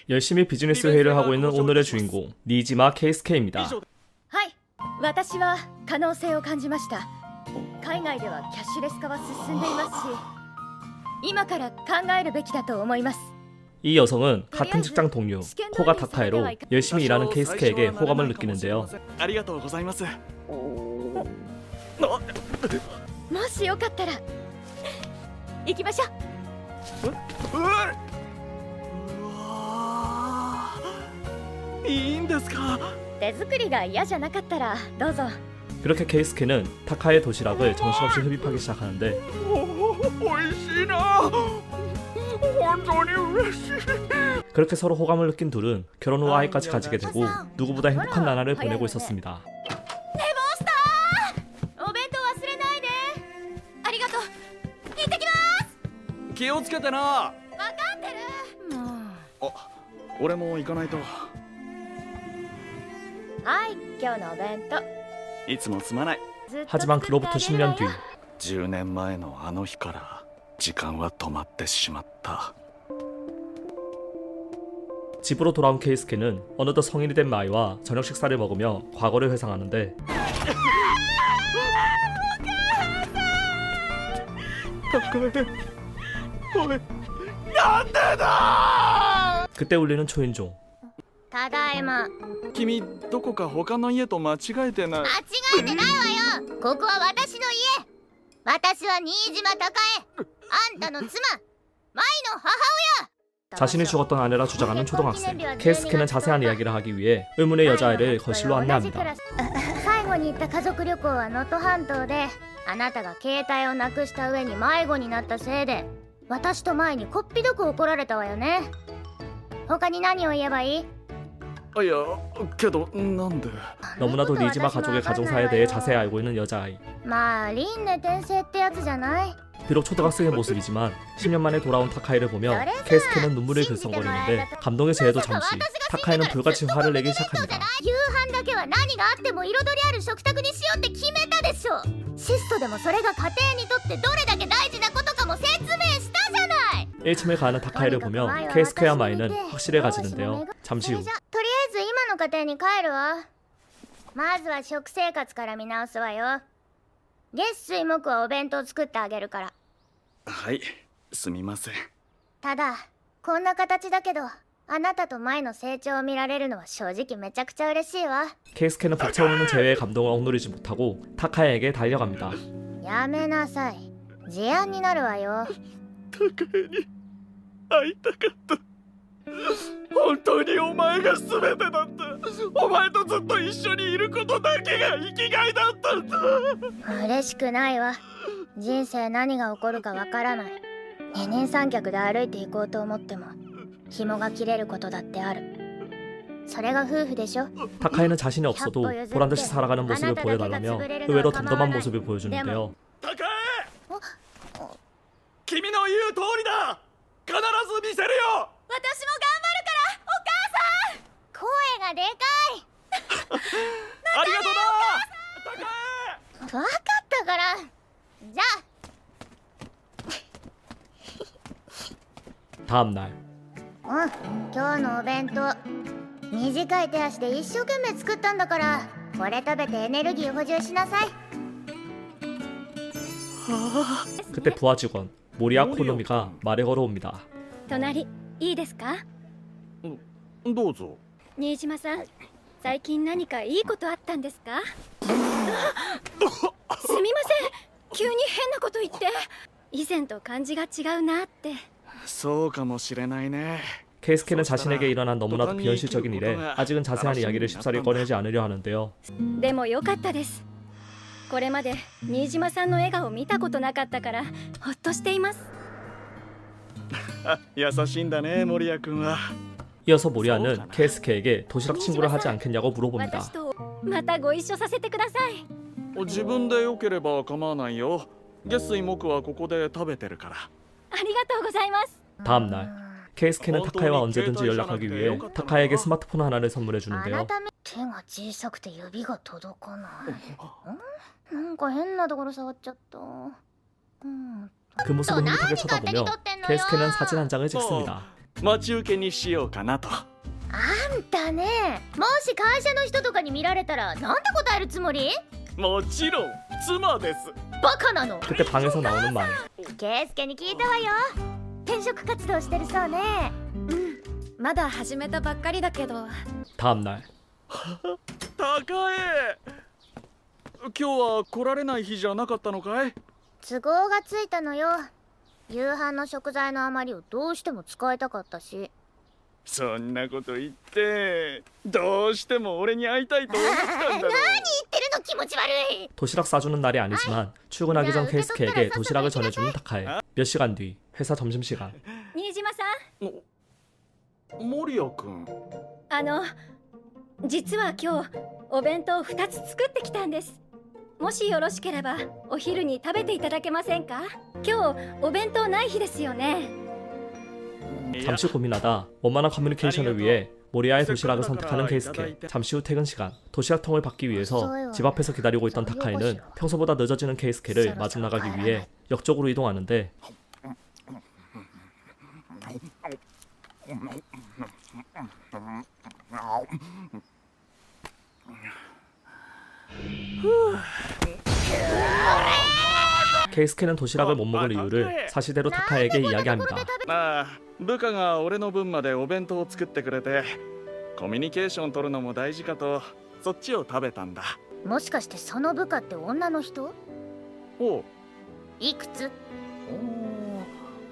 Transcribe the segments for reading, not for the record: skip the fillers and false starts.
열심히 비즈니스 회의를 하고 있는 오늘의 주인공 니지마 케이스케입니다. はい、私は可能性を感じました。海外ではキャッシュレス化は進んでいますし、今から考えるべきだと思います。 이 여성은 같은 직장 동료 코가 타카에로 열심히 일하는 케이스케에게 호감을 느끼는데요. ありがとうございます。もしよかったら行きましょう。うわー、いいんですか？手作りが嫌じゃなかったらどうぞ。 그렇게 케이스케는 타카의 도시락을 정신없이 흡입하기 시작하는데 おいしいな。本当に嬉しい。 그렇게 서로 호감을 느낀 둘은 결혼 후 아이까지 가지게 되고 누구보다 행복한 나날을 보내고 있었습니다. お弁当忘れないで。ありがとう。行ってきます。気をつけてな。わかってる。もう。あ、俺も行かないと。はい、今日のお弁当。いつもすまない。 하지만 그로부터 10년 뒤 10年前のあの日から時間は止まってしまった。 집으로 돌아온 케이스케는 어느덧 성인이 된 마이와 저녁 식사를 먹으며 과거를 회상하는데 그때 울리는 초인종. ただいま。君どこか他の家と間違えてない？間違えてないわよ。ここは私の家。私は新島孝恵。あんたの妻、舞の母親。 자신이 죽었던 아내라 주장하는 초등학생. 케이스케는 자세한 이야기를 하기 위해 의문의 여자아이를 거실로 안내합니다. 最後に行った家族旅行は能登半島で、あなたが携帯をなくした上に迷子になったせいで、私と舞にこっぴどく怒られたわよね。他に何を言えばいい？ いや、けどなんで？ 너무나도 니지마 가족의 가정사에 대해 자세히 알고 있는 여자아이. まあ輪廻転生ってやつじゃない？ 비록 초등학생의 모습이지만 10년 만에 돌아온 타카이를 보며 케이스케는 눈물을 글썽거리는데 감동의 재에도 잠시 타카이는 불같이 화를 내기 시작합니다. 夕飯だけは何があっても彩りある食卓にしようって決めたでしょ。シストでもそれが家庭にとってどれだけ大事なことかも説明したじゃない。 1층을 가는 타카이를 보며 케이스케와 마이는 확신을 가지는데요. 잠시 후 とりあえず今の家庭に帰るわ。まずは食生活から見直すわよ。月水木はお弁当作ってあげるから。はい、すみません。ただこんな形だけどあなたと舞の成長を見られるのは正直めちゃくちゃ嬉しいわ。 케이스케는 북차오르는 재회의 감동을 억누르지 못하고 타카이에게 달려갑니다. やめなさい。事案になるわよ。高江に会いたかった。本当にお前が全てだった。お前とずっと一緒にいることだけが生きがいだったんだ。嬉しくないわ。人生何が起こるかわからない。二人三脚で歩いていこうと思っても紐が切れることだってある。それが夫婦でしょ。 타카이는 자신이 없어도 보란듯이 살아가는 모습을 보여달라며 의외로 덤덤한 모습을 보여주는데요. 高江、君の言う通りだ。必ず見せるよ。私も頑張るからお母さん。声がでかい。ありがとうな、高江。分かったから。じゃあ 다음날 今日のお弁当短い手足で一生懸命作ったんだからこれ食べてエネルギー補充しなさい。 그때 부하 직원 모리아 코노미가 말에 걸어옵니다. 隣いいですか？どうぞ。新島さん、最近何かいいことあったんですか？すみません、急に変なこと言って。以前と感じが違うなって。そうかもしれないね。 케이스케는 자신에게 일어난 너무나도 비현실적인 일에 아직은 자세한 이야기를 쉽사리 꺼내지 않으려 하는데요. でもよかったです。これまで新島さんの笑顔見たことなかったからほっとしています。優しいんだね、森谷君は。 이어서 모리아는 케이스케에게 도시락 친구를 하지 않겠냐고 물어봅니다. 私とまたご一緒させてください。自分でよければ構わないよ。月水木はここで食べてるから。ありがとうございます。 다음날 케이스케는 타카이와 언제든지 연락하기 위해 타카이에게 스마트폰 하나를 선물해 주는데요. 手が小さくて指が届かない。なんか変なところ触っちゃった。 그 모습을 흐뭇하게 쳐다보며 케이스케는 사진 한 장을 찍습니다. 待ち受けにしようかなと。あんたね、もし会社の人とかに見られたらなんて答えるつもり？もちろん妻です。バカなの。 그때 방에서 나오는 말. ケイスケに聞いたわよ。転職活動してるそうね。まだ始めたばっかりだけど。 다음 날. 高江、今日は来られない日じゃなかったのかい？都合がついたのよ。夕飯の食材の余りをどうしても使いたかったし。そんなこと言ってどうしても俺に会いたいと思ったんだろう。何言ってるの、気持ち悪い。 도시락 싸주는 날이 아니지만 출근하기 전 케이스케에게 도시락을 전해주는 타카에. 몇 시간 뒤 회사 점심시간. 新島さ森谷君。ん、実は今日お弁当2つ作ってきたんです。もしよろしければお昼に食べていただけませんか？今日お弁当ない日ですよね。 잠시 고민하다 원만한 커뮤니케이션을 위해 모리아의 도시락을 선택하는 케이스케. 잠시 후 퇴근 시간. 도시락통을 받기 위해서 집 앞에서 기다리고 있던 타카에는 평소보다 늦어지는 케이스케를 마중 나가기 위해 역 쪽으로 이동하는데 케이스케는 도시락을 못 먹을 이유를 사실대로 타카에게 이야기합니다. ああ、部下が俺の分までお弁当を作ってくれて、コミュニケーション取るのも大事かとそっちを食べたんだ。もしかしてその部下って女の人？おう、いくつ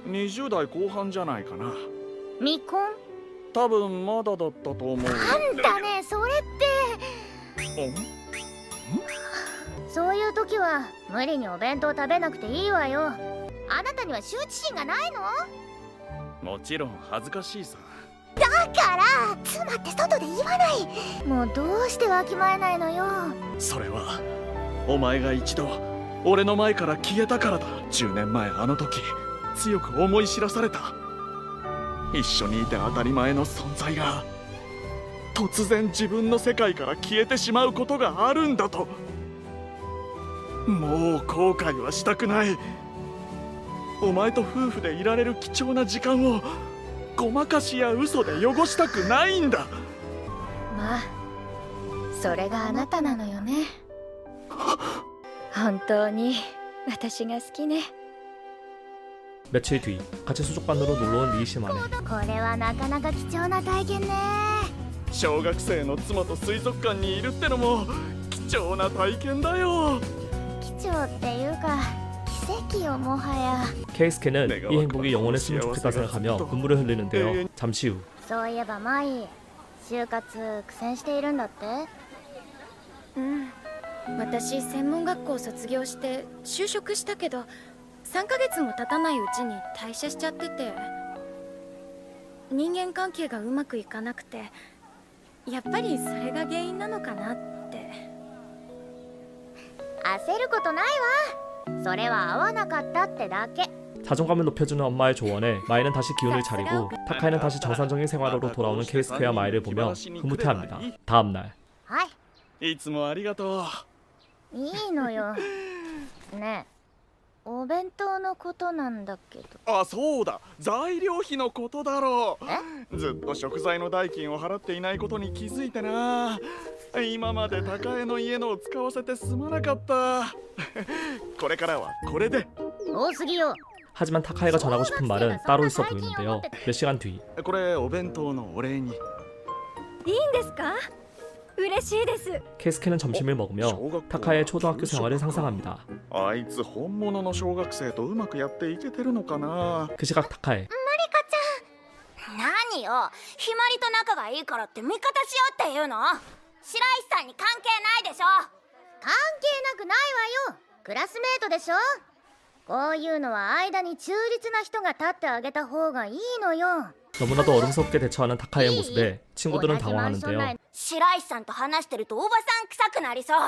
？20代後半じゃないかな。未婚？多分まだだったと思う。なんだね、それって。そういう時は無理にお弁当食べなくていいわよ。あなたには羞恥心がないの？もちろん恥ずかしいさ。だから妻って外で言わない。もうどうしてわきまえないのよ。それはお前が一度俺の前から消えたからだ。10年前あの時強く思い知らされた。一緒にいて当たり前の存在が突然自分の世界から消えてしまうことがあるんだと。もう後悔はしたくない。お前と夫婦でいられる貴重な時間をごまかしや嘘で汚したくないんだ。まあそれがあなたなのよね。本当に私が好きね。 며칠 뒤 같이 수족관으로 놀러온 니시마네. これはなかなか貴重な体験ね。小学生の妻と水族館にいるってのも貴重な体験だよ。貴重っていうか奇跡よ、もはや。 케이스케는 이 행복이 영원했으면 좋겠다 생각하며 눈물을 흘리는데요. 잠시 후 そういえばマイ、就活苦戦しているんだって？うん、私専門学校卒業して就職したけど3ヶ月も経たないうちに退社しちゃってて、人間関係がうまくいかなくて、やっぱりそれが原因なのかなって。焦ることないわ。それは合わなかったってだけ。 자존감을 높여주는 엄마의 조언에 마이는 다시 기운을 차리고 타카이는 다시 정상적인 생활로 돌아오는 케이스케와 마이를 보며 흐뭇해합니다. 다음 날. はい、いつもありがとう。いいのよ。ねえ、お弁当のことなんだけど。あ、そうだ、材料費のことだろう。ずっと食材の代金を払っていないことに気づいてな。今まで高江の家のを使わせてすまなかった。これからはこれで。多すぎよ。 하지만 타카이가 전하고 싶은 말은 따로 있어 보이는데요. 몇 시간 뒤. これお弁当のお礼に。いいんですか？嬉しいです。 케이스케는 점심을 먹으며 타카의 초등학교 생활을 상상합니다. あいつ本物の小学生とうまくやっていけてるのかな。 그 시각 타카에 何よ、ひまりと仲がいいからって味方しようっていうの？白石さんに関係ないでしょ。関係なくないわよ。クラスメートでしょ。こういうのは間に中立な人が立ってあげた方がいいのよ。 너무나도 어른스럽게 대처하는 타카의 모습에 친구들은 당황하는데요. 白石さんと話してるとおばさん臭くなりそう。だ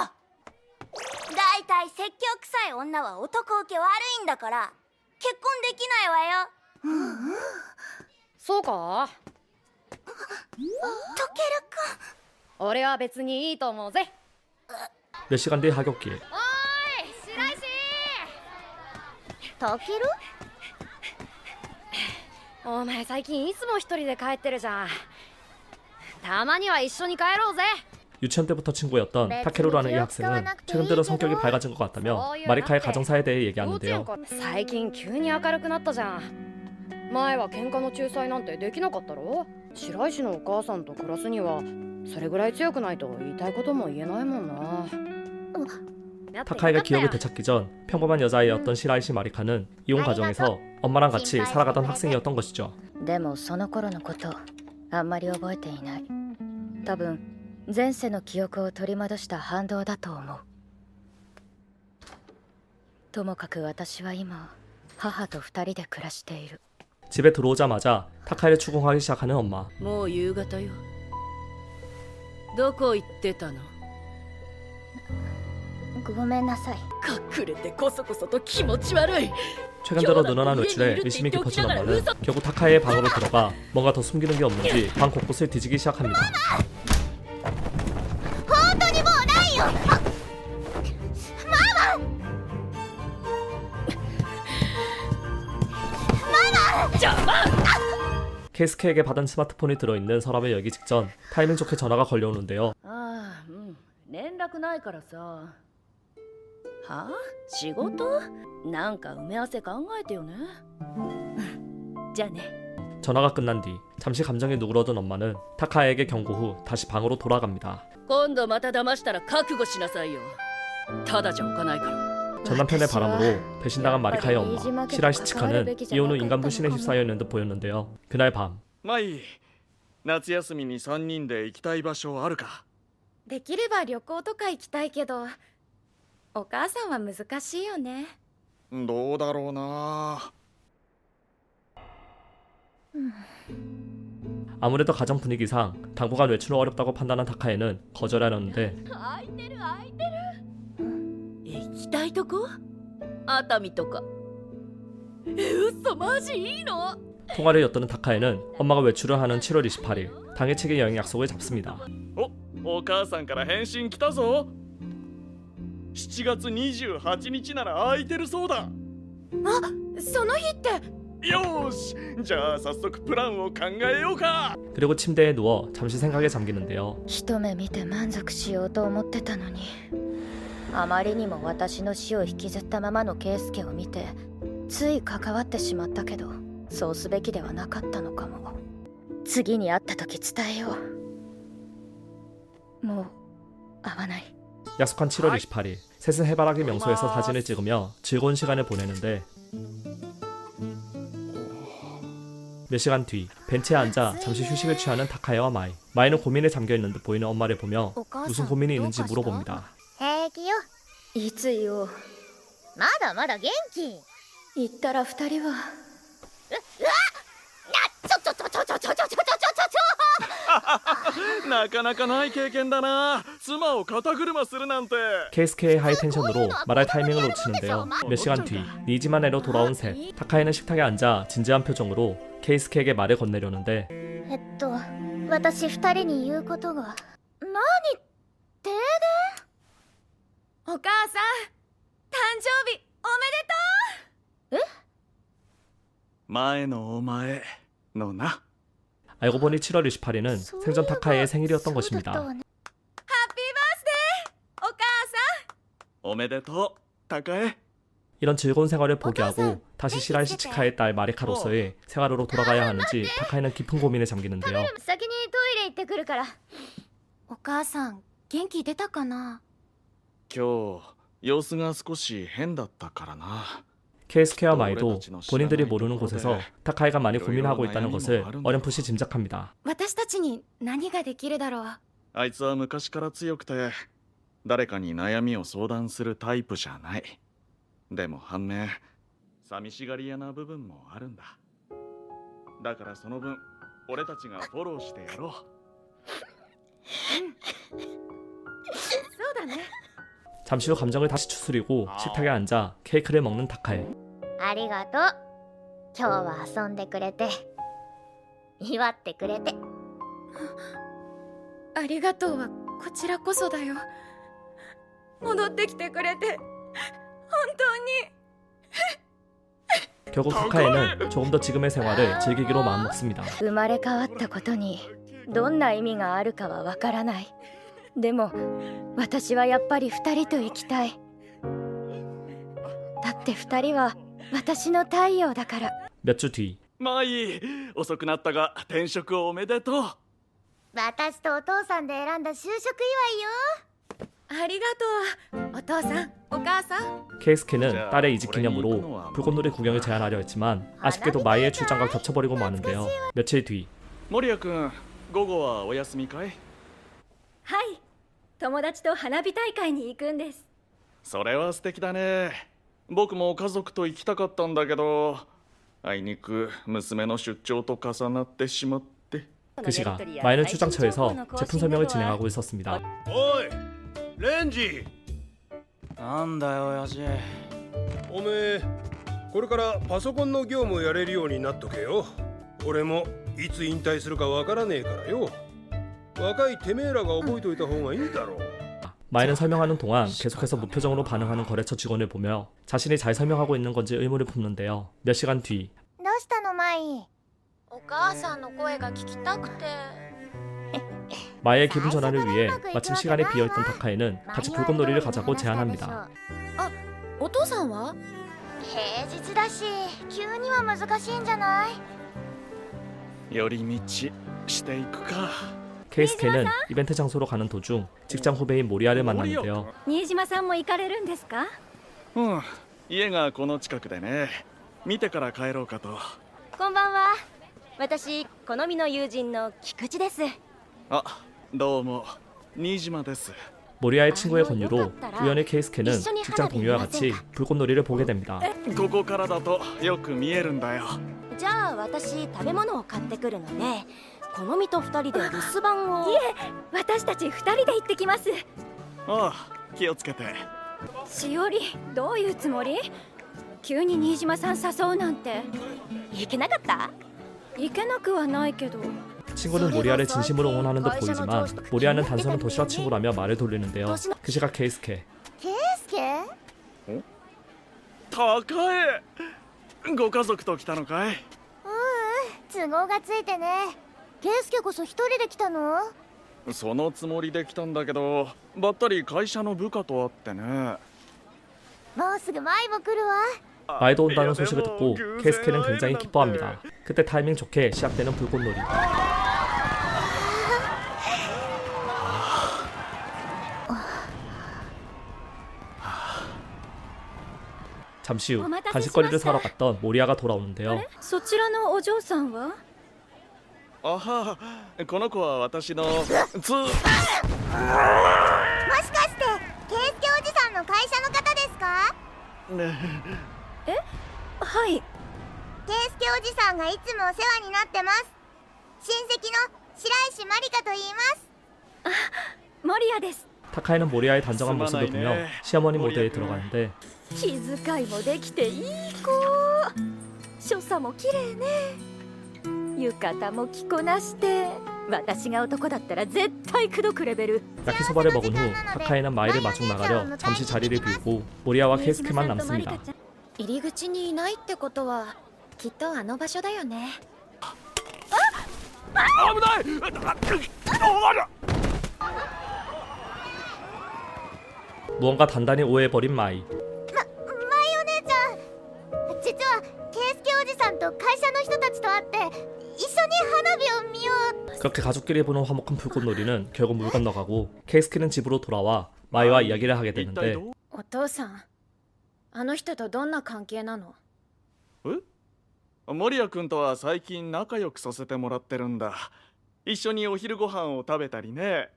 いたい説教臭い女は男受け悪いんだから結婚できないわよ。そうか？とけるくん、俺は別にいいと思うぜ。 몇 시간 뒤 하굣길. おーい、白石！たける？お前最近いつも一人で帰ってるじゃん。たまには一緒に帰ろうぜ。 유치원 때부터 친구였던 타케루라는 이 학생은 최근 들어 성격이 밝아진 것 같다며 마리카의 가정사에 대해 얘기하는데요. 最近急に明るくなったじゃん。前は喧嘩の仲裁なんてできなかったろ。白石のお母さんと暮らすにはそれぐらい強くないと言いたいことも言えないもんな。 타카이가 기억을 되찾기 전 평범한 여자아이였던 시라이시 마리카는 이혼 과정에서 엄마랑 같이 살아가던 학생이었던 것이죠. でもその頃のことあんまり覚えていない。多分前世の記憶を取り戻した反動だと思う。ともかく私は今母と二人で暮らしている。 집에 들어오자마자 타카이를 추궁하기 시작하는 엄마. もう夕方よ。どこ行ってたの？ごめんなさい。隠れてこそこそと気持ち悪い。 최근 들어 늘어난 외출에 의심이 깊어진 엄마는 결국 타카이의 방으로 들어가 뭔가 더 숨기는 게 없는지 방 곳곳을 뒤지기 시작합니다. 本当にもうないよ。케이스케에게 받은 스마트폰이 들어있는 서랍을 열기 직전 타이밍 좋게 전화가 걸려오는데요. ああ、連絡ないからさ。はあ？仕事？なんか埋め合わせ考えてよね。じゃあね。 전화가 끝난 뒤 잠시 감정에 누그러든 엄마는 타카이에게 경고 후 다시 방으로 돌아갑니다. 今度また騙したら覚悟しなさいよ。ただじゃおかないから。 전 남편의 바람으로 배신당한 마리카의 엄마 시라이시 치카는 이혼 후 인간불신에 휩싸여 있는 듯 보였는데요. 그날 밤 マイ、夏休みに3人で行きたい場所あるか？できれば旅行とか行きたいけど、お母さんは難しいよね。どうだろうな。 아무래도 가정 분위기상 당분간 외출은 어렵다고 판단한 타카이는 거절하려는데 空いてる空いてる。行きたいとこ？熱海とか。嘘マジいいの？ 통화를 엿드는 타카이는 엄마가 외출을 하는 7월 28일 당일치기 여행 약속을 잡습니다. お母さんから返信来たぞ。7月28日なら空いてるそうだ。その日って。よーし、じゃあ早速プランを考えようか。 그리고 침대에 누워 잠시 생각에 잠기는데요. 一目見て満足しようと思ってたのに、あまりにも私の死を引きずったままの圭介を見てつい関わってしまったけど、そうすべきではなかったのかも。次に会った時伝えよう。もう会わない。 약속한 7월 28일 셋은 해바라기 명소에서 사진을 찍으며 즐거운 시간을 보내는데 몇 시간 뒤 벤치에 앉아 잠시 휴식을 취하는 타카이와 마이. 마이는 고민에 잠겨있는 듯 보이는 엄마를 보며 무슨 고민이 있는지 물어봅니다. 平気よ。いつよ。まだまだ元気。言ったら二人は。なかなかない経験だな。妻を肩車するなんて。 케이스케의 하이텐션으로 말할 타이밍을 놓치는데요. 몇 시간 뒤 니지마네로 돌아온 셋. 타카이는 식탁에 앉아 진지한 표정으로 케이스케에게 말을 건네려는데 私二人に言うことが。何？停電？お母さん、誕生日おめでとう。前のお前のな。 알고 보니 7월 28일은 생전 타카이의 생일이었던 것입니다. ハッピーバースデーお母さん。おめでとう、高江。 이런 즐거운 생활을 포기하고 다시 시라이시 치카의 딸 마리카로서의 생활으로 돌아가야 하는지 타카이는 깊은 고민에 잠기는데요. 先にトイレ行ってくるから。お母さん、元気出たかな。今日様子が少し変だったからな。 케이스케와 마이도 본인들이 모르는 곳에서 타카이가 많이 고민하고 있다는 것을 어렴풋이 짐작합니다. 私たちに何ができるだろう。あいつは昔から強くて誰かに悩みを相談するタイプじゃない。でも反面寂しがり屋な部分もあるんだ。だからその分俺たちがフォローしてやろう。そうだね。 잠시 후 감정을 다시 추스리고 식탁에 앉아 케이크를 먹는 타카이. ありがとう。今日は遊んでくれて、祝ってくれて。ありがとうはこちらこそだよ。戻ってきてくれて本当に 결국 타카에는 조금 더 지금의 생활을 즐기기로 마음먹습니다. 生まれ変わったことにどんな意味があるかはわからない。でも私はやっぱり2人と生きたい。だって2人は私の太陽だから。 몇 주 뒤 まあいい、遅くなったが転職おめでとう。私とお父さんで選んだ就職祝いよ。ありがとうお父さんお母さん。 케이스케는 딸의 이직 기념으로 불꽃놀이 구경을 제안하려 했지만 아쉽게도 마이의 출장과 겹쳐버리고 마는데요. 며칠 뒤 守谷君、午後はお休みかい？はい友達と花火大会に行くんです。それは素敵だね。僕も家族と行きたかったんだけど、あいにく娘の出張と重なってしまって。 그 시간 마이는 출장처에서 제품 설명을 진행하고 있었습니다. おいレンジ、なんだよ親父。おめえこれからパソコンの業務やれるようになっとけよ。俺もいつ引退するかわからねえからよ。若いてめえらが覚えといた方がいいだろう。 마이는 설명하는 동안 계속해서 무표정으로 반응하는 거래처 직원을 보며 자신이 잘 설명하고 있는 건지 의문을 품는데요. 몇 시간 뒤 どうしたのマイ？お母さんの声が聞きたくて。 마이의 기분 전환을 위해 마침 시간이 비어있던 타카에는 같이 불꽃놀이를 가자고 제안합니다. お父さんは？平日だし急には難しいんじゃない？寄り道していくか。 케이스케는 이벤트 장소로 가는 도중 직장 후배인 모리아를 만났는데요. 新島さんも行かれるんですか？うん、家がこの近くでね。見てから帰ろうかと。こんばんは。私好みの友人の菊池です。あ、どうも、新島です。 모리아의 친구의 권유로 우연히 케이스케는 직장 동료와 같이 불꽃놀이를 보게 됩니다. ここからだとよく見えるんだよ。じゃあ私食べ物を買ってくるので好みと2人で留守番を。いえ私たち2人で行ってきます。ああ、気をつけて。しおりどういうつもり？急に新島さん誘うなんて。行けなかった？行けなくはないけど。 친구는 모리아를 진심으로 응원하는 듯 보이지만 모리아는 단순한 도시락 친구라며 말을 돌리는데요. 그 시각 케이스케 ケイスケ？高江、ご家族と来たのかい？都合がついてね。ケイスケこそ一人で来たの？そのつもりで来たんだけど、ばったり会社の部下と会ってね。もうすぐマイも来るわ。 마이도 온다는 소식을 듣고 케이스케는 굉장히 기뻐합니다. 그때 타이밍 좋게 시작되는 불꽃놀이. 잠시 후 간식거리를 사러 갔던 모리아가 돌아오는데요. そちらのお嬢さんは？あは、この子は私のもしかしてケイスケおじさんの会社の方ですか？はい。ケイスケおじさんがいつもお世話になってます。親戚の白石まりかと言います。守谷です。 타카에는 모리아의 단정한 모습을 보며 시어머니 모드에 들어가는데 気遣いもできていい子。所作も綺麗ね。浴衣も着こなして。私が男だったら絶対口説くレベル。 야키소바를 먹은 후 타카에는 마이를 마중 나가려 잠시 자리를 비우고 모리아와 케이스케만 남습니다. 入り口にいないってことはきっとあの場所だよね。危ない。무언가 단단히 오해해버린 마이. マイお姉ちゃん、実はケイスケおじさんと会社の人たちと会って一緒に花火を見よう。 그렇게 가족끼리 보는 화목한 불꽃놀이는 결국 물 건너가고 케이스케는 집으로 돌아와 마이와 이야기를 하게 되는데 お父さん、あの人とどんな関係なの？守谷君とは最近仲良くさせてもらってるんだ。一緒にお昼ご飯を食べたりね。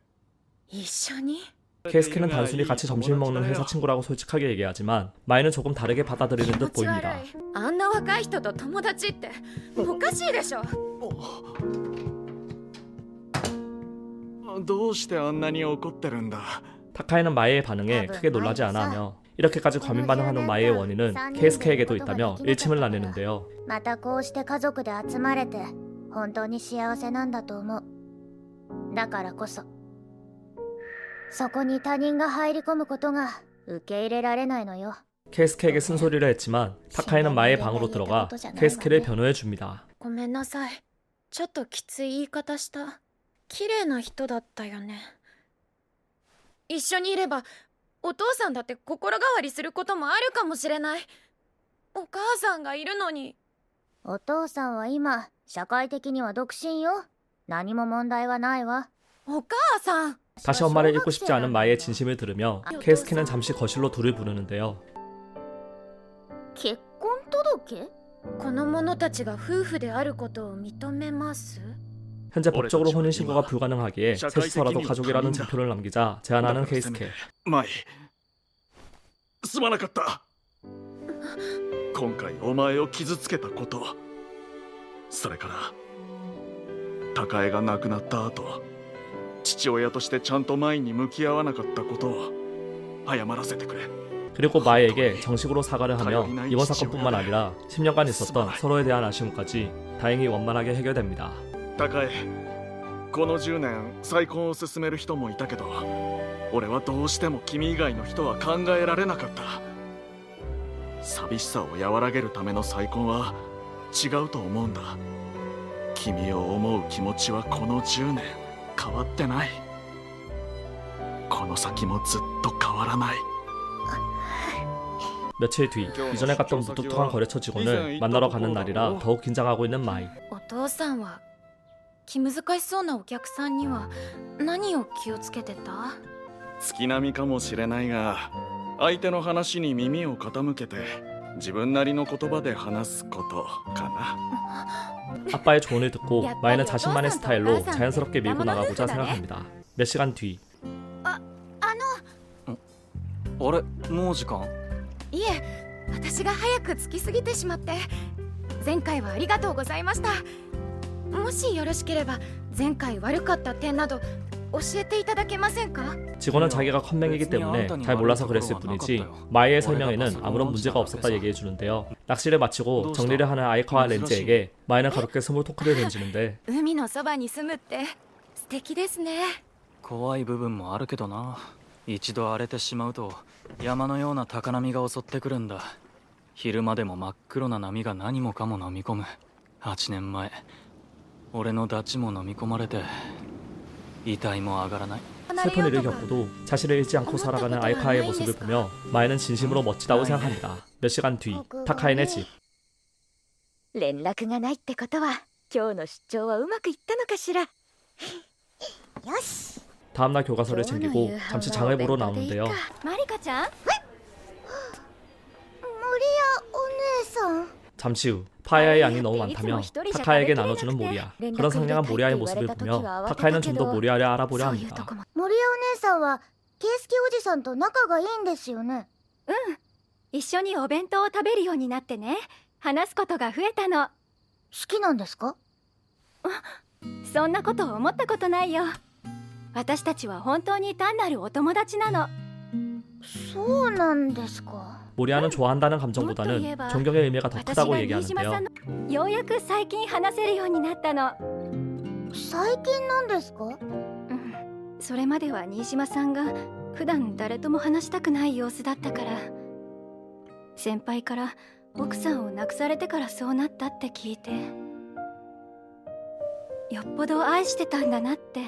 一緒に？ 케이스케는 단순히 같이 점심을 먹는 회사 친구라고 솔직하게 얘기하지만 마이는 조금 다르게 받아들이는 듯 보입니다. あんな若い人と友達っておかしいでしょ。どうしてあんなに怒ってるんだ。 타카에는 마이의 반응에 크게 놀라지 않아 하며 이렇게까지 과민 반응하는 마이의 원인은 케이스케에게도 있다며 일침을 나누는데요. またこうして家族で集まれて本当に幸せなんだと思う。だからこそそこに他人が入り込むことが受け入れられないのよ。 케이스케에게 쓴소리를 했지만 타카이는 마이의 방으로 들어가 케이스케를 변호해 줍니다. ごめんなさい。ちょっときつい言い方した。綺麗な人だったよね。一緒にいればお父さんだって心変わりすることもあるかもしれない。お母さんがいるのに。お父さんは今社会的には独身よ。何も問題はないわ。お母さん。 다시 엄마를 잃고 싶지 않은 마이의 진심을 들으며 케이스케는 잠시 거실로 둘을 부르는데요. 結婚届？この者たちが夫婦であることを認めます？ 현재 법적으로 혼인신고가 불가능하기에 셋이서라도 가족이라는 증표를 남기자 제안하는 케이스케. マイすまなかった。今回お前を傷つけたこと、それから高江が亡くなった後、父親としてちゃんと前に向き合わなかったことを謝らせてくれ。 그리고 마이에게 정식으로 사과를 하며 이번 사건뿐만 아니라 10년간 있었던 서로에 대한 아쉬움까지 다행히 원만하게 해결됩니다. 高江、この10年再婚を勧める人もいたけど、俺はどうしても君以外の人は考えられなかった。寂しさを和らげるための再婚は違うと思うんだ。君を思う気持ちはこの10年変わってない。この先もずっと変わらない。 며칠 뒤 이전에 갔던 무뚝뚝한 거래처 직원을 만나러 가는 날이라 더욱 긴장하고 있는 마이. お父さんは気難しそうなお客さんには何を気をつけてた？月並みかもしれないが、相手の話に耳を傾けて自分なりの言葉で話すことかな。 아빠의 조언을 듣고 마이는 자신만의 스타일로 자연스럽게 밀고 나가고자 생각합니다. 몇 시간 뒤. あれもう時間？いえ、私が早く着きすぎてしまって。前回はありがとうございました。もしよろしければ前回悪かった点など教えていただけませんか？ 직원은 자기가 컴맹이기 때문에 잘 몰라서 그랬을 뿐이지 마이의 설명에는 아무런 문제가 없었다 얘기해 주는데요. 낚시를 마치고 정리를 하는 아이카와 렌즈에게 마이는 가볍게 스몰 토크를 던지는데 海のそばに住むって素敵ですね。怖い部分もあるけどな。一度荒れてしまうと山のような高波が襲ってくるんだ。昼間でも真っ黒な波が何もかも飲み込む。8年前俺のダチも飲み込まれて遺体も上がらない。 슬픈 일을 겪고도 자신을 잃지 않고 살아가는 아이카의 모습을 보며 마이는 진심으로 멋지다고 생각합니다. 몇 시간 뒤 타카인의 집. 連絡がないってことは今日の出張はうまくいったのかしら。よし。 다음날 교과서를 챙기고 잠시 장을 보러 나오는데요. マリカちゃん？森谷お姉さん。 잠시 후 파야의 양이 너무 많다며 타카에게 나눠주는 모리아. 그런 상냥한 모리아의 모습을 보며 타카이는 좀 더 모리아를 알아보려 합니다. 森谷お姉さんはケイスケおじさんと仲がいいんですよね。一緒にお弁当を食べるようになってね、話すことが増えたの。好きなんですか？そんなこと思ったことないよ。私たちは本当に単なるお友達なの。そうなんですか。 모리아는 좋아한다는 감정보다는 존경의 의미가 더 크다고 얘기하는데요. ようやく最近話せるようになったの。最近なんですか？それまでは新島さんが普段誰とも話したくない様子だったから、先輩から奥さんを亡くされてからそうなったって聞いて、よっぽど愛してたんだなって。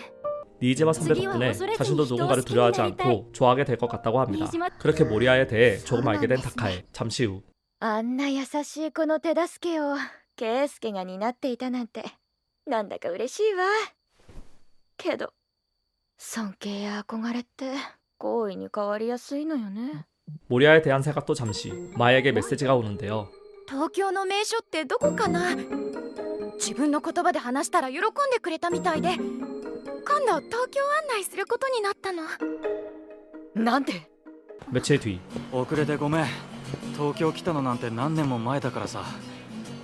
니이즈마 선배 덕분에 자신도 누군가를 두려워하지 않고 좋아하게 될 것 같다고 합니다. 그렇게 모리아에 대해 조금 알게 된 타카에. 잠시 후 あんな優しい子の手助けをケイスケが担っていたなんてなんだか嬉しいわ。けど尊敬や憧れって好意に変わりやすいのよね。 모리아에 대한 생각도 잠시. 마이에게 메시지가 오는데요. 東京の名所ってどこかな？自分の言葉で話したら喜んでくれたみたいで、今度東京案内することになったの。なんで？ 며칠 뒤 遅れてごめん。東京来たのなんて何年も前だからさ。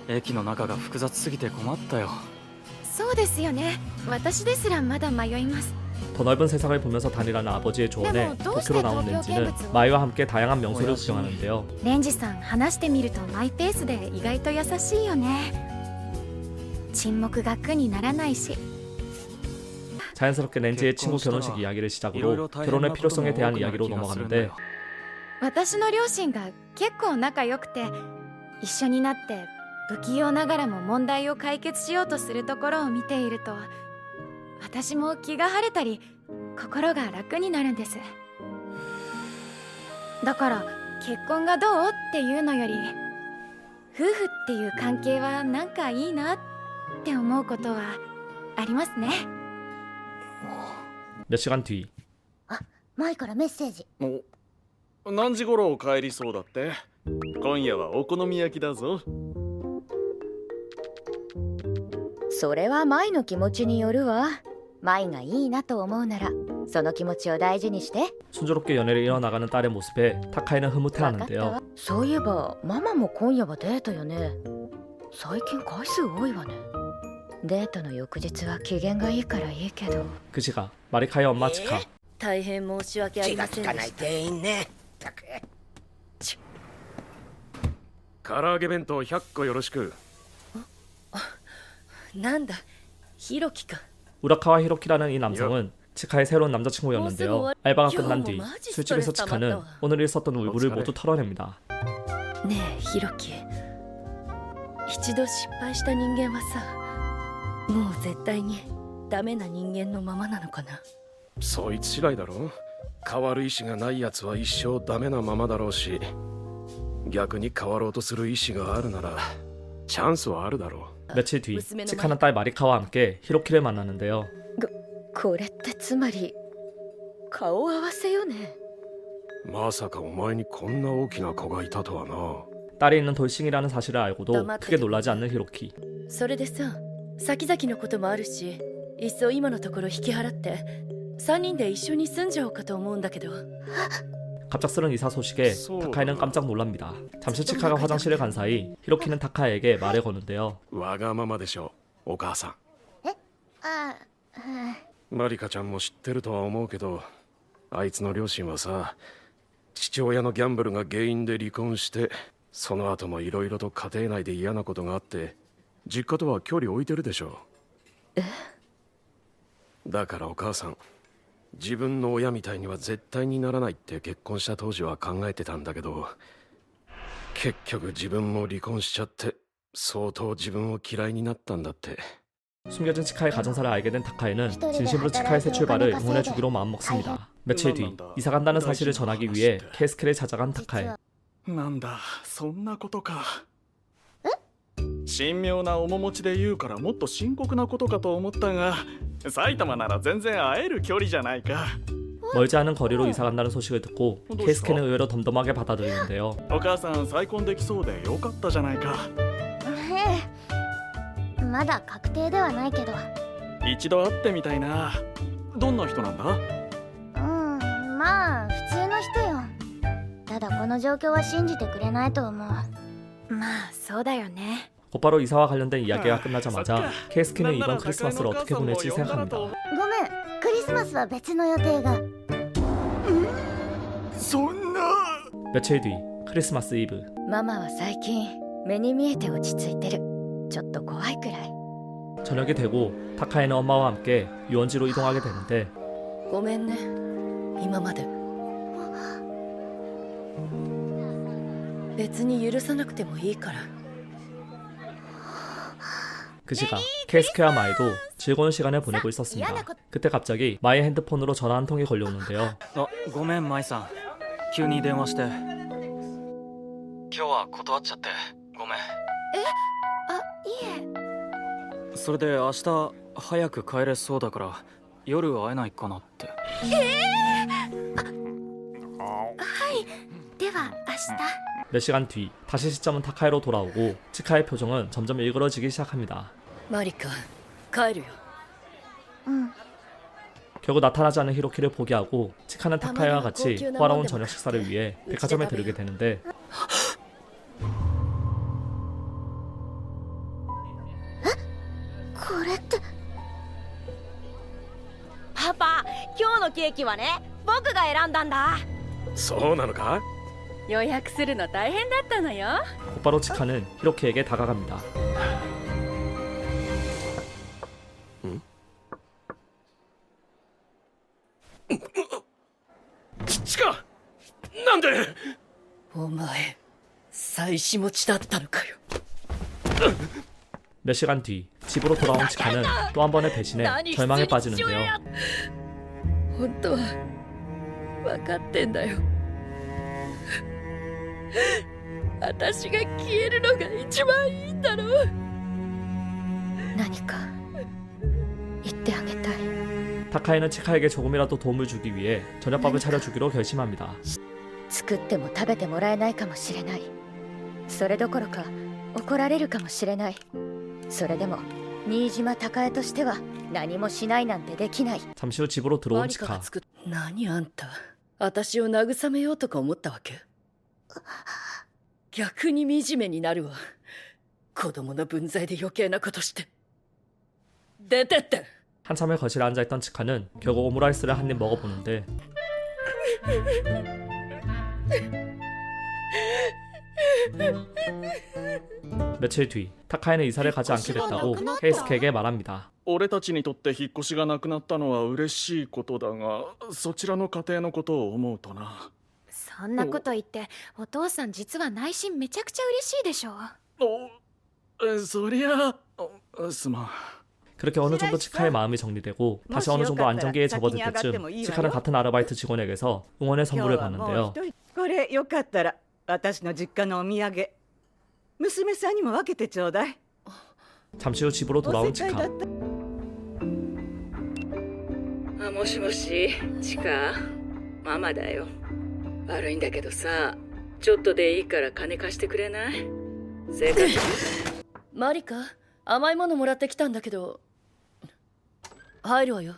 駅の中が複雑すぎて困ったよ。そうですよね。私ですらまだ迷います。 더 넓은 세상을 보면서 다니라는 아버지의 조언에 도쿄로 나온 렌지는 마이와 함께 다양한 명소를 구경하는데요. レンジさん話してみるとマイペースで意外と優しいよね。沈黙が苦にならないし。 자연스럽게 렌지의 친구 결혼식 이야기를 시작으로 결혼의 필요성에 대한 이야기로 넘어가는데 私の両親が結構仲良くて、一緒になって不器用ながらも問題を解決しようとするところを見ていると、私も気が晴れたり心が楽になるんです。だから結婚がどうっていうのより、夫婦っていう関係はなんかいいなって思うことはありますね。몇 시간 뒤 前からメッセージ。お、何時頃帰りそうだって？今夜はお好み焼きだぞ。それは舞の気持ちによるわ。舞がいいなと思うならその気持ちを大事にして。 순조롭게 연애를 이어나가는 딸의 모습에 타카이는 흐뭇해하는데요. そういえばママも今夜はデートよね。最近回数多いわね。デートの翌日は機嫌がいいからいいけど。 그 시각 마리카의 엄마 치카 大変申し訳ありませんでした。店員ね。唐揚げ弁当100個よろしく。なんだ、ヒロキか。 우라카와 히로키라는 이 남성은 치카의 새로운 남자친구였는데요. 알바가 끝난 뒤 술집에서 치카는 오늘 있었던 울분을 모두 털어냅니다. ねえヒロキ、一度失敗した人間はさ、もう絶対にダメな人間のままなのかな。そいつ次第だろ。変わる意志がないやつは一生ダメなままだろうし、逆に変わろうとする意志があるならチャンスはあるだろう。 며칠 뒤 치카는 딸 마리카와 함께 히로키를 만나는데요. これってつまり顔合わせよね。まさかお前にこんな大きな子がいたとはな。 딸이 있는 돌싱이라는 사실을 알고도 크게 놀라지 않는 히로키. それでさ、先々のこともあるし、いっそ今のところ引き払って3人で一緒に住んじゃおうかと思うんだけど。 갑작스런 이사 소식에 타카이는 깜짝 놀랍니다. 잠시 치카가 화장실에 간 사이 히로키는 타카에게 말을 거는데요. わがままでしょ、お母さん。マリカちゃんも知ってるとは思うけど、あいつの両親はさ、父親のギャンブルが原因で離婚して、その後もいろいろと家庭内で嫌なことがあって、実家とは距離置いてるでしょ。だからお母さん、自分の親みたいには絶対にならないって結婚した当時は考えてたんだけど、結局自分も離婚しちゃって相当自分を嫌いになったんだって。 숨겨진 치카의 가정사를 알게 된 타카이는 진심으로 치카의 새 출발을 응원해주기로 마음먹습니다. 며칠 뒤 이사 간다는 사실을 전하기 위해 케이스케를 찾아간 타카이. なんだ、そんなことか。神妙な面持ちで言うからもっと深刻なことかと思ったが、埼玉なら全然会える距離じゃないか。 멀지 않은 거리로 이사 간다는 소식을 듣고 케이스케는 의외로 덤덤하게 받아들이는데요. お母さん再婚できそうでよかったじゃないか。まだ確定ではないけど。一度会ってみたいな。どんな人なんだ？まあ普通の人よ。ただこの状況は信じてくれないと思う。まあそうだよね。 곧바로 이사와 관련된 이야기가 끝나자마자 케이스케는 이번 크리스마스를 어떻게 보낼지 생각합니다. ごめん、クリスマスは別の予定が。そんな。 며칠 뒤 크리스마스 이브. ママは最近目に見えて落ち着いてる。ちょっと怖いくらい。 저녁이 되고 타카이는 엄마와 함께 유원지로 이동하게 되는데 ごめんね、今まで。別に許さなくてもいいから。 그 시각 케이스케와 마이도 즐거운 시간을 보내고 있었습니다. 그때 갑자기 마이의 핸드폰으로 전화 한 통이 걸려오는데요. ごめんマイさん、急に電話して。今日は断っちゃってごめん。いえ。それで明日早く帰れそうだから夜会えないかなって。はい、では明日。 몇 시간 뒤 다시 시점은 타카이로 돌아오고 치카의 표정은 점점 일그러지기 시작합니다. マリカ、帰るよ。 결국 나타나지 않은 히로키를 포기하고 치카는 타카이와 같이 호화로운 저녁 식사를 위해 백화점에 들르게 되는데 これって。パパ、今日のケーキはね、僕が選んだんだ。そうなのか？予約するの大変だったのよ。 곧바로 치카는 히로키에게 다가갑니다. 치카! なんで。お前妻子持ちだったのかよ。 몇 시간 뒤 집으로 돌아온 치카는 또 한 번의 배신에 절망에 빠지는데요. 本当は分かってんだよ。私が消えるのが一番いいんだろう。何か言ってあげたい。 타카이는 치카에게 조금이라도 도움을 주기 위해 저녁밥을 차려주기로 결심합니다. 作っても食べてもらえないかもしれない。それどころか怒られるかもしれない。それでも新島孝江としては何もしないなんてできない。 잠시 후 집으로 들어온 マリカが 치카. 作っ何あんた私を慰めようとか思ったわけ？逆に惨めになるわ。子供の分際で余計なことして出てって。 한참을 거실에 앉아있던 치카는 결국 오므라이스를 한 입 먹어보는데 며칠 뒤 타카이는 이사를 가지 않게 됐다고 케이스케에게 말합니다. 俺たちにとって引っ越しがなくなったのは嬉しいことだが、そちらの家庭のことを思うとな。そんなこと言ってお父さん実は内心めちゃくちゃ嬉しいでしょ。そりゃすまん。 그렇게 어느 정도 치카의 마음이 정리되고 다시 어느 정도 안정기에 접어들 때쯤 치카는 같은 아르바이트 직원에게서 응원의 선물을 받는데요. これよかったら私の実家のお土産娘さんにも分けてちょうだい。 잠시 후 집으로 돌아온 치카. もしもし、チカ、ママだよ。悪いんだけどさ、ちょっとでいいから金貸してくれない？せっかく。マリカ、甘いものもらってきたんだけど。入るわよ。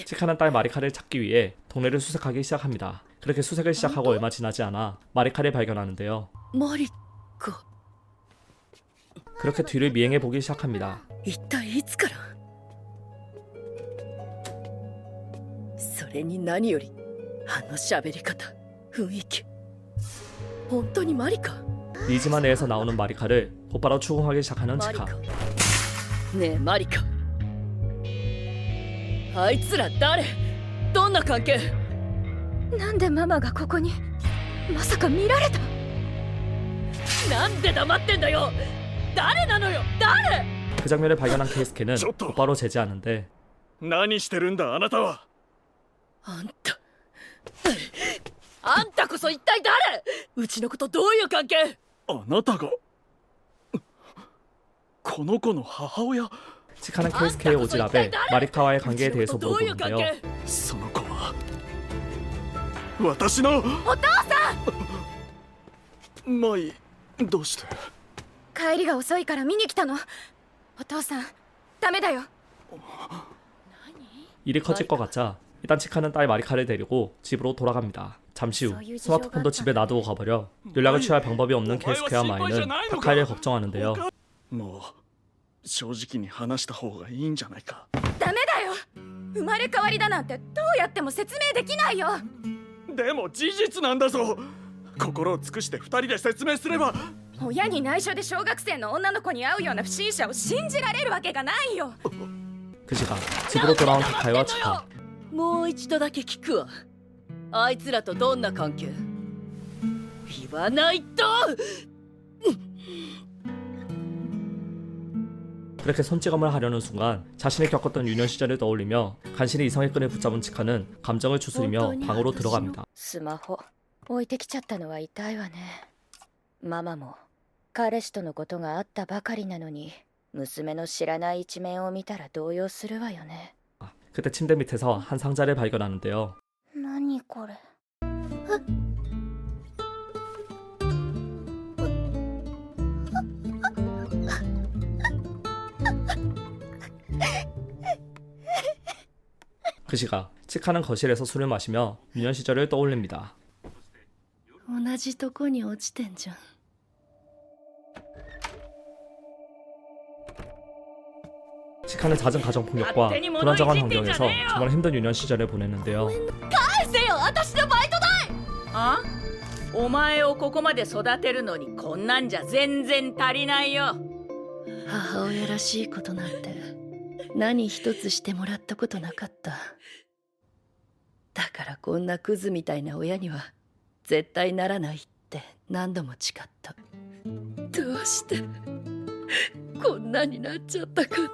치카는 딸 마리카를 찾기 위해 동네를 수색하기 시작합니다. 그렇게 수색을 시작하고 얼마 지나지 않아 마리카를 발견하는데요. マリカ、 그렇게 뒤를 미행해 보기 시작합니다. 一体いつから？それに何よりあの喋り方、雰囲気。本当にマリカ？ 니지마 내에서 나오는 마리카를 곧바로 추궁하기 시작하는 マリ 치카. カ。ねえマリカ。あいつら誰？どんな関係？なんでママがここに？まさか見られた？なんで黙ってんだよ。誰なのよ、誰？ 그 장면을 발견한 케이스케는 곧바로 제지하는데 何してるんだあなたは。あんたこそ一体誰？うちの子とどういう関係？あなたがこの子の母親。 치카는 케이스케의 오지랖에 마리카와의 관계에 대해서 물어보는데요. その子は私のお父さん。マイ、どうして？帰りが遅いから見に来たの。お父さんダメだよ。 일이 커질 것 같자 일단 치카는 딸 마리카를 데리고 집으로 돌아갑니다. 잠시 후 스마트폰도 집에 놔두고 가버려 연락을 취할 방법이 없는 케이스케와 마이는 타카이를 걱정하는데요. もう正直に話した方がいいんじゃないか。ダメだよ。生まれ変わりだなんてどうやっても説明できないよ。でも事実なんだぞ。心を尽くして二人で説明すれば。親に内緒で小学生の女の子に会うような不審者を信じられるわけがないよ。 그 시간 집으로 돌아온 타카이와 치카. もう一度だけ聞くわ。あいつらとどんな関係？言わないと。 그렇게 손찌검을 하려는 순간 자신이 겪었던 유년 시절을 떠올리며 간신히 이성의 끈을 붙잡은 치카는 감정을 추스리며 방으로 들어갑니다. スマホ置いてきちゃったのは痛いわね。ママも彼氏とのことがあったばかりなのに娘の知らない一面を見たら動揺するわよね。 그때 침대 밑에서 한 상자를 발견하는데요. 何これ？ 그 시각 치카는 거실에서 술을 마시며 유년 시절을 떠올립니다. 同じとこに落ちてんじゃん。 치카는 잦은 가정폭력과 불안정한 환경에서 정말 힘든 유년 시절을 보냈는데요. 返せよ、私のバイト代。あ？お前をここまで育てるのにこんなんじゃ全然足りないよ。母親らしいことなんて何一つしてもらったことなかった。だからこんなクズみたいな親には絶対ならないって何度も誓った。どうしてこんなになっちゃったかな。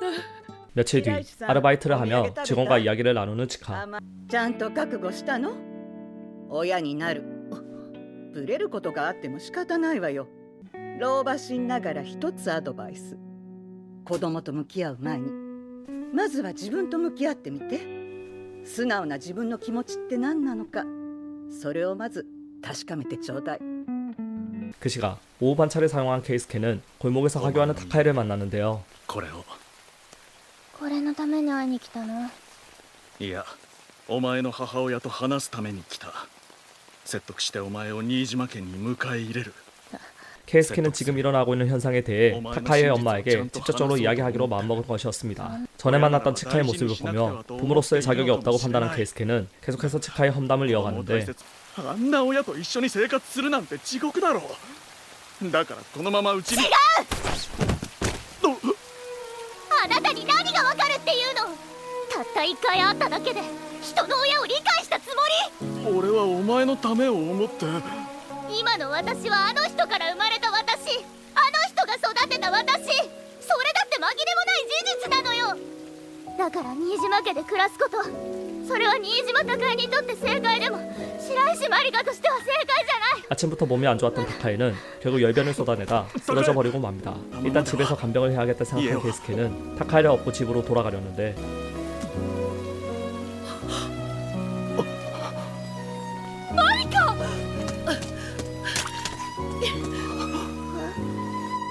며칠 뒤 아르바이트를 하며 직원과 이야기를 나누는 치카. ちゃんと覚悟したの？親になる。ブレることがあっても仕方ないわよ。老婆心ながら一つアドバイス。子供と向き合う前にまずは自分と向き合ってみて。素直な自分の気持ちって何なのか、それをまず確かめてちょうだい。 그 시각 오후 반차를 사용한 케이스케는 골목에서 하교하는 타카이를 만났는데요. これを。これのために会いに来たの？いや、お前の母親と話すために来た。説得してお前を新島家に迎え入れる。 케이스케는 지금 일어나고 있는 현상에 대해 타카이의 엄마에게 직접적으로 이야기하기로 마음먹은 것이었습니다. 전에 만났던 치카의 모습을 보며 부모로서의 자격이 없다고 판단한 케이스케는 계속해서 치카의 험담을 이어갔는데 あんな親と一緒に生活するなんて地獄だろう。だからこのままうちに。違う。あなたに何がわかるっていうの？たった一回会っただけで人の親を理解したつもり？俺はお前のためを思って。今の私はあの人から生まれた私、あの人が育てた私、それだって紛れもない事実なのよ。だから新島家で暮らすこと、それは新島孝恵にとって正解でも白石まりかとしては正解じゃない。 아침부터 몸이 안 좋았던 타카이는 결국 열변을 쏟아내다 쓰러져 버리고 맙니다. 일단 집에서 간병을 해야겠다 생각한 케이스케는 타카이를 업고 집으로 돌아가려는데 마리카!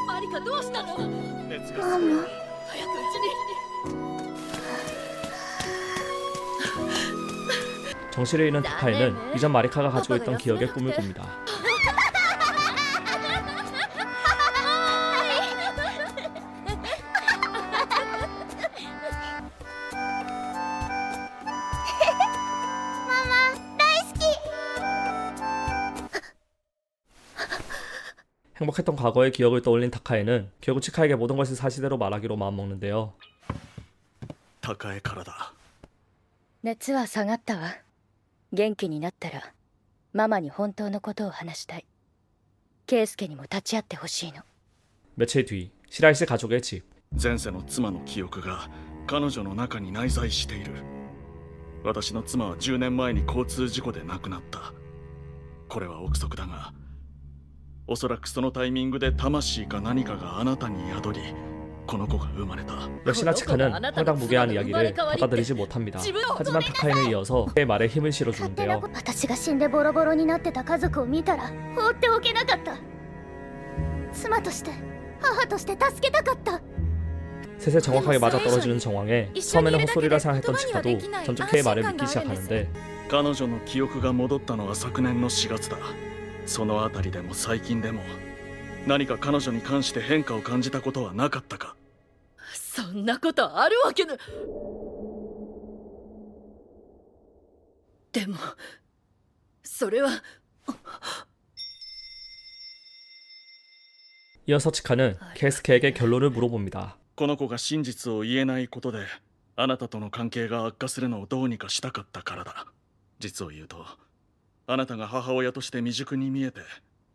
마리카 どうしたの？熱ママ。 早くうちに。 정신을 잃은 타카이는 이전 마리카가 가지고 있던 기억의 꿈을 꿉니다. 행복했던 과거의 기억을 떠올린 타카이는 결국 치카에게 모든 것을 사실대로 말하기로 마음먹는데요. 高江からだ。熱は下がったわ。元気になったらママに本当のことを話したい。圭介にも立ち会ってほしいの。 며칠 뒤 시라이시 가족의 집. 前世の妻の記憶が彼女の中に内在している。私の妻は10年前に交通事故で亡くなった。これは憶測だが、おそらくそのタイミングで魂か何かがあなたに宿り、この子が生まれた。 역시나 치카는 황당무계한 이야기를 받아들이지 못합니다. 하지만 타카이는 이어서 그의 말에 힘을 실어주는데요. 私が死んでボロボロになってた家族を見たら放っておけなかった。妻として母として助けたかった。 셋에 정확하게 맞아떨어지는 정황에 처음에는 헛소리라 생각했던 치카도 점점 그의 말을 믿기 시작하는데 彼女の記憶が戻ったのは昨年の4月だ。そのあたりでも最近でも何か彼女に関して変化を感じたことはなかったか。そんなことあるわけな。でもそれは。 이어서 치카는 케이스케에게 결론을 물어봅니다. この子が真実を言えないことであなたとの関係が悪化するのをどうにかしたかったからだ。実を言うとあなたが母親として未熟に見えて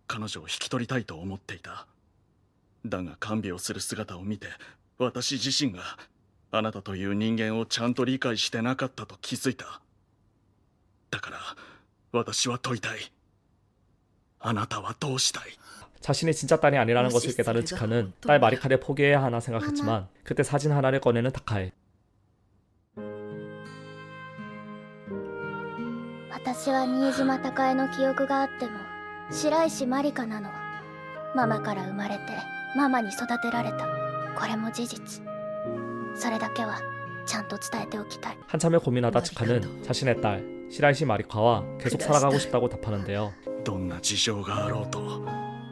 彼女を引き取りたいと思っていた。だが看病する姿を見て私自身があなたという人間をちゃんと理解してなかったと気づいた。だから私は問いたい。あなたはどうしたい？ 자신이 진짜 딸이 아니라는 것을 깨달은 치카는 딸 마리카를 포기해야 하나 생각했지만 그때 사진 하나를 꺼내는 타카에. 私は新島孝恵の記憶があっても白石まりかなの。ママから生まれてママに育てられた。これも事実。それだけはちゃんと伝えておきたい。 한참을 고민하다 치카는 자신의 딸 시라이시 마리카와 계속 살아가고 싶다고 답하는데요. どんな事情があろうと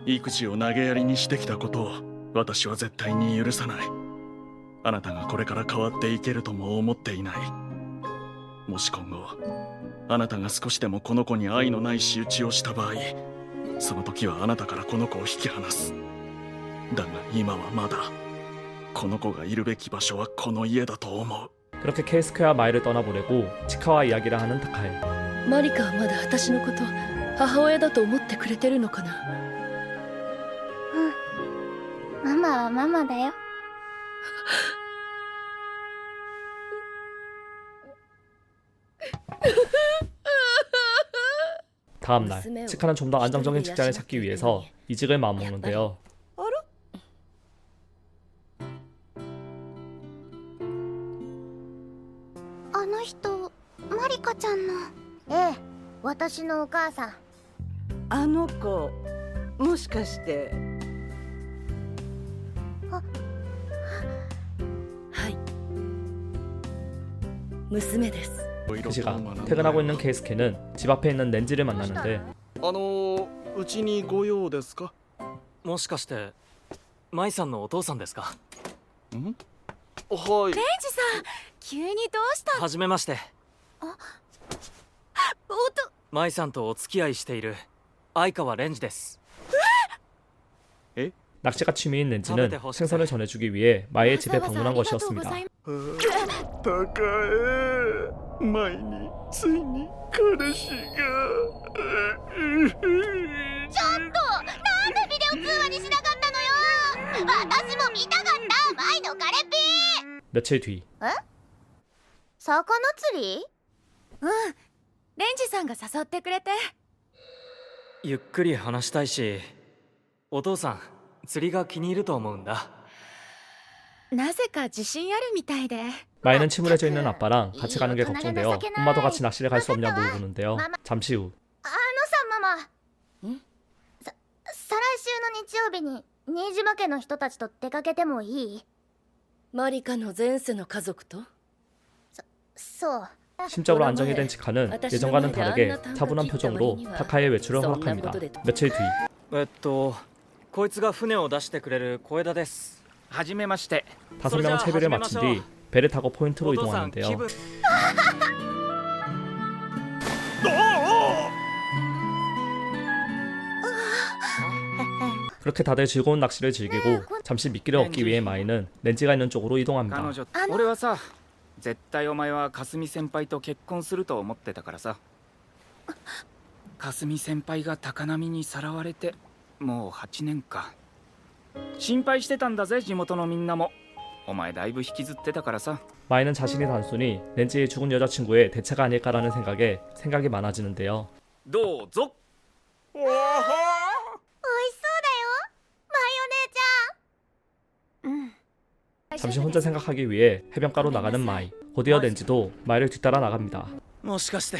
育児を投げやりにしてきたことを私は絶対に許さない。あなたがこれから変わっていけるとも思っていない。もし今後あなたが少しでもこの子に愛のない仕打ちをした場合、その時はあなたからこの子を引き離す。だが今はまだこの子がいるべき場所はこの家だと思う。 그렇게 케이스케와 마이를 떠나보내고 치카와 이야기를 하는 타카에. マリカはまだ私のこと母親だと思ってくれてるのかな。ママはママだよ。다음 날, 치카는 좀 더 안정적인 직장을 찾기 위해서 이직을 마음먹는데요. あの人マリカちゃんの。ええ、私のお母さん。あの子もしかして。はい、娘です。 그 시간 퇴근하고 있는 케이스케는 집 앞에 있는 렌지를 만나는데 うちにご用ですか？もしかして舞さんのお父さんですか？はい。レンジさん、急にどうしたはじめまして。舞さんとお付き合いしている相川レンジです。 낚시가 취미인 렌지는 생선을 전해주기 위해 마이의 집에 방문한 것이었습니다. 高江、前についに彼氏が。ちょっと、なんでビデオ通話にしなかったのよ。私も見たかった、前の彼ピー。 며칠 뒤 魚釣り？うん、レンジさんが誘ってくれて。ゆっくり話したいし、お父さん釣りが気に入ると思うんだ。なぜか自信あるみたいで。 마이는 침울해져 있는 아빠랑 같이 가는 게 걱정되어 엄마도 같이 낚시를 갈 수 없냐 물어보는데요. 잠시 후 さ、ママ。再来週の日曜日に新島家の人たちと出かけてもいい？マリカの前世の家族と。そう。 심적으로 안정이 된 치카는 예전과는 다르게 차분한 표정으로 타카의 외출을 허락합니다. 며칠 뒤 こいつが船を出してくれる小枝です。はじめまして。 5명은 채비를 마친 뒤 배를 타고 포인트로 이동하는데요. 그렇게 다들 즐거운 낚시를 즐기고 잠시 미끼를 얻기 위해 마이는 렌지가 있는 쪽으로 이동합니다. 俺はさ、絶対お前はかすみ先輩と結婚すると思ってたからさ。かすみ先輩が高波にさらわれてもう8年か。心配してたんだぜ、地元のみんなも。お前だいぶ引きずってたからさ。 마이는 자신이 단순히 렌지의 죽은 여자친구의 대체가 아닐까라는 생각이 많아지는데요. どうぞ。美味しそうだよ、マイお姉ちゃん。 잠시 혼자 생각하기 위해 해변가로 나가는 마이. 곧이어 렌지도 마이를 뒤따라 나갑니다. もしかして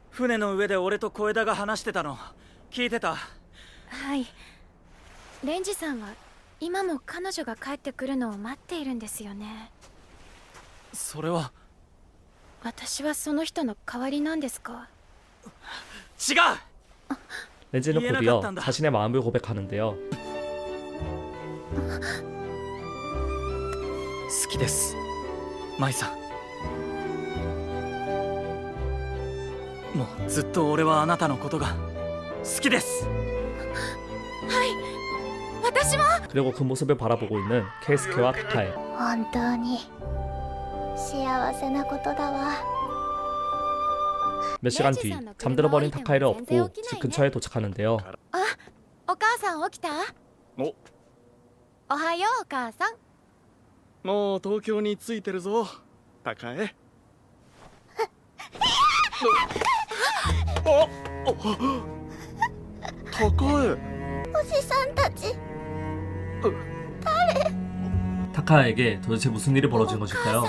船の上で俺と小枝が話してたの聞いてた？はい、レンジさんは今も彼女が帰ってくるのを待っているんですよね。それは。私はその人の代わりなんですか？違う！ 렌지는 곧이어 자신의 마음을 고백하는데요. 好きです、舞さん。もうずっと俺はあなたのことが好きです。 私も。 그리고 그 모습을 바라보고 있는 케이스케와 타카에. 本当に幸せなことだわ。 몇 시간 뒤 잠들어버린 타카이를 업고 집 근처에 도착하는데요. お母さん起きた？おはよう、お母さん。もう東京に着いてるぞ、高江。高江。 おじさんたち。 타카에게 도대체 무슨 일이 벌어진 것일까요?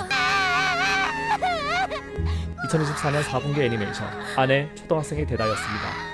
2024년 4분기 애니메이션 안에 초등학생이 되다였습니다.